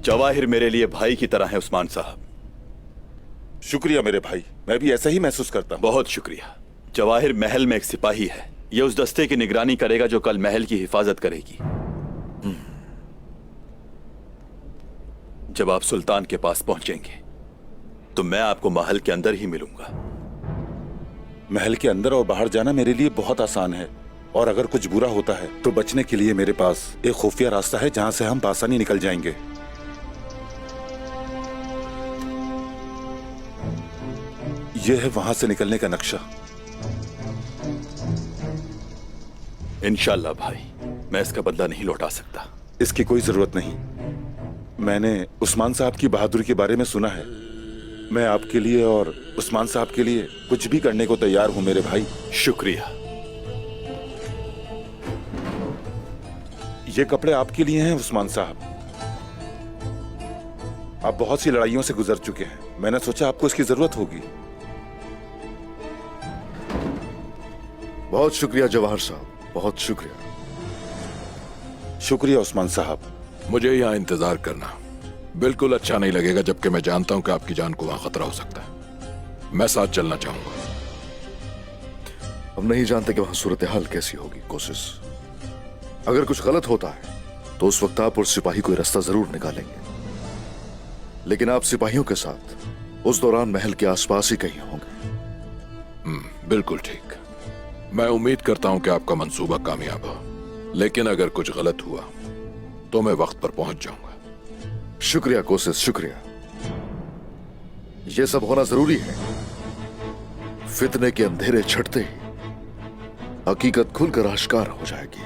जवाहिर मेरे लिए भाई की तरह है उस्मान साहब। शुक्रिया मेरे भाई, मैं भी ऐसा ही महसूस करता हूँ। बहुत शुक्रिया। जवाहिर महल में एक सिपाही है। ये उस दस्ते की निगरानी करेगा जो कल महल की हिफाजत करेगी। जब आप सुल्तान के पास पहुंचेंगे तो मैं आपको महल के अंदर ही मिलूंगा। महल के अंदर और बाहर जाना मेरे लिए बहुत आसान है, और अगर कुछ बुरा होता है तो बचने के लिए मेरे पास एक खुफिया रास्ता है जहां से हम आसानी निकल जाएंगे। यह है वहां से निकलने का नक्शा। इंशाल्लाह भाई, मैं इसका बदला नहीं लौटा सकता। इसकी कोई जरूरत नहीं। मैंने उस्मान साहब की बहादुरी के बारे में सुना है। मैं आपके लिए और उस्मान साहब के लिए कुछ भी करने को तैयार हूं मेरे भाई। शुक्रिया। ये कपड़े आपके लिए हैं उस्मान साहब। आप बहुत सी लड़ाइयों से गुजर चुके हैं, मैंने सोचा आपको इसकी जरूरत होगी। बहुत शुक्रिया जवाहर साहब, बहुत शुक्रिया। शुक्रिया उस्मान साहब। मुझे यहाँ इंतजार करना बिल्कुल अच्छा नहीं लगेगा, जबकि मैं जानता हूं कि आपकी जान को वहां खतरा हो सकता है। मैं साथ चलना चाहूंगा। हम नहीं जानते कि वहां सूरत हाल कैसी होगी। कोशिश, अगर कुछ गलत होता है तो उस वक्त आप और सिपाही कोई रास्ता जरूर निकालेंगे, लेकिन आप सिपाहियों के साथ उस दौरान महल के आसपास ही कहीं होंगे। बिल्कुल ठीक। मैं उम्मीद करता हूं कि आपका मंसूबा कामयाब हो, लेकिन अगर कुछ गलत हुआ तो मैं वक्त पर पहुंच जाऊंगा। शुक्रिया कोशिश, शुक्रिया। यह सब होना जरूरी है। फितने के अंधेरे छटते ही हकीकत खुलकर आश्कार हो जाएगी।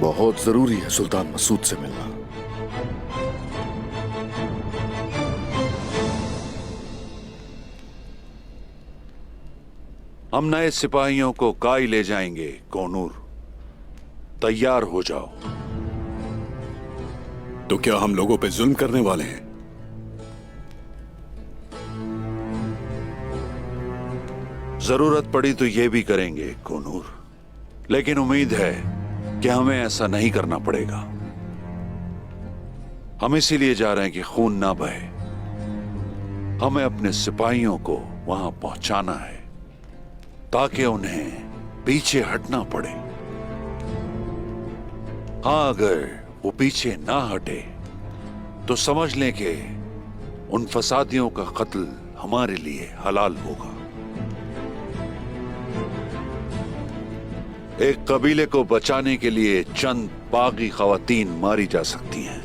बहुत जरूरी है सुल्तान मसूद से मिलना। हम नए सिपाहियों को काई ले जाएंगे। कोनूर, तैयार हो जाओ। तो क्या हम लोगों पे जुल्म करने वाले हैं? जरूरत पड़ी तो ये भी करेंगे कोनूर, लेकिन उम्मीद है कि हमें ऐसा नहीं करना पड़ेगा। हम इसीलिए जा रहे हैं कि खून ना बहे। हमें अपने सिपाहियों को वहां पहुंचाना है ताकि उन्हें पीछे हटना पड़े। हाँ, अगर वो पीछे ना हटे तो समझ लें कि उन फसादियों का कत्ल हमारे लिए हलाल होगा। एक कबीले को बचाने के लिए चंद बागी खवातीन मारी जा सकती हैं।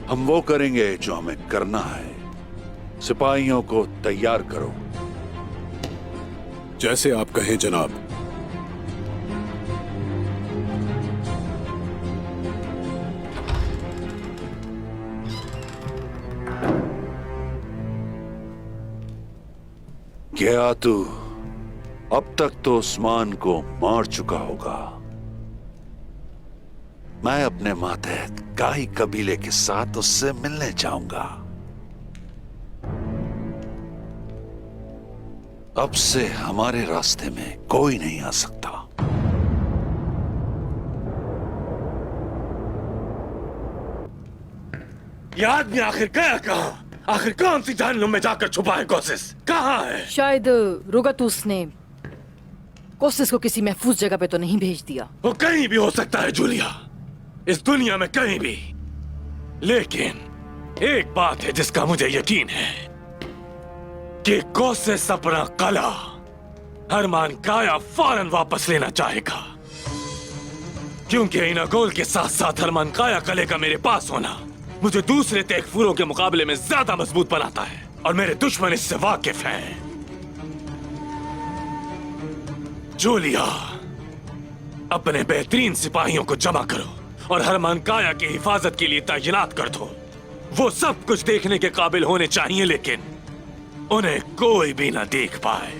हम वो करेंगे जो हमें करना है। सिपाहियों को तैयार करो। जैसे आप कहें जनाब। क्या तू अब तक तो उस्मान को मार चुका होगा। मैं अपने मातहत काई कबीले के साथ उससे मिलने जाऊंगा। अब से हमारे रास्ते में कोई नहीं आ सकता। ये आदमी आखिर गया कहाँ? आखिर कौन सी जहन्नुम में जाकर छुपा है कोशिश? कहाँ है? शायद रुगतुस ने कोशिश को किसी महफूज जगह पे तो नहीं भेज दिया। वो कहीं भी हो सकता है जूलिया, इस दुनिया में कहीं भी। लेकिन एक बात है जिसका मुझे यकीन है कि कोशिश अपना कला हरमान काया फौरन वापस लेना चाहेगा, क्योंकि इनागोल के साथ साथ हरमान काया कले का मेरे पास होना मुझे दूसरे तेगफुरों के मुकाबले में ज्यादा मजबूत बनाता है, और मेरे दुश्मन इससे वाकिफ हैं। जूलिया, अपने बेहतरीन सिपाहियों को जमा करो और हरमान काया की हिफाजत के लिए तैनात कर दो। वो सब कुछ देखने के काबिल होने चाहिए, लेकिन उन्हें कोई भी ना देख पाए।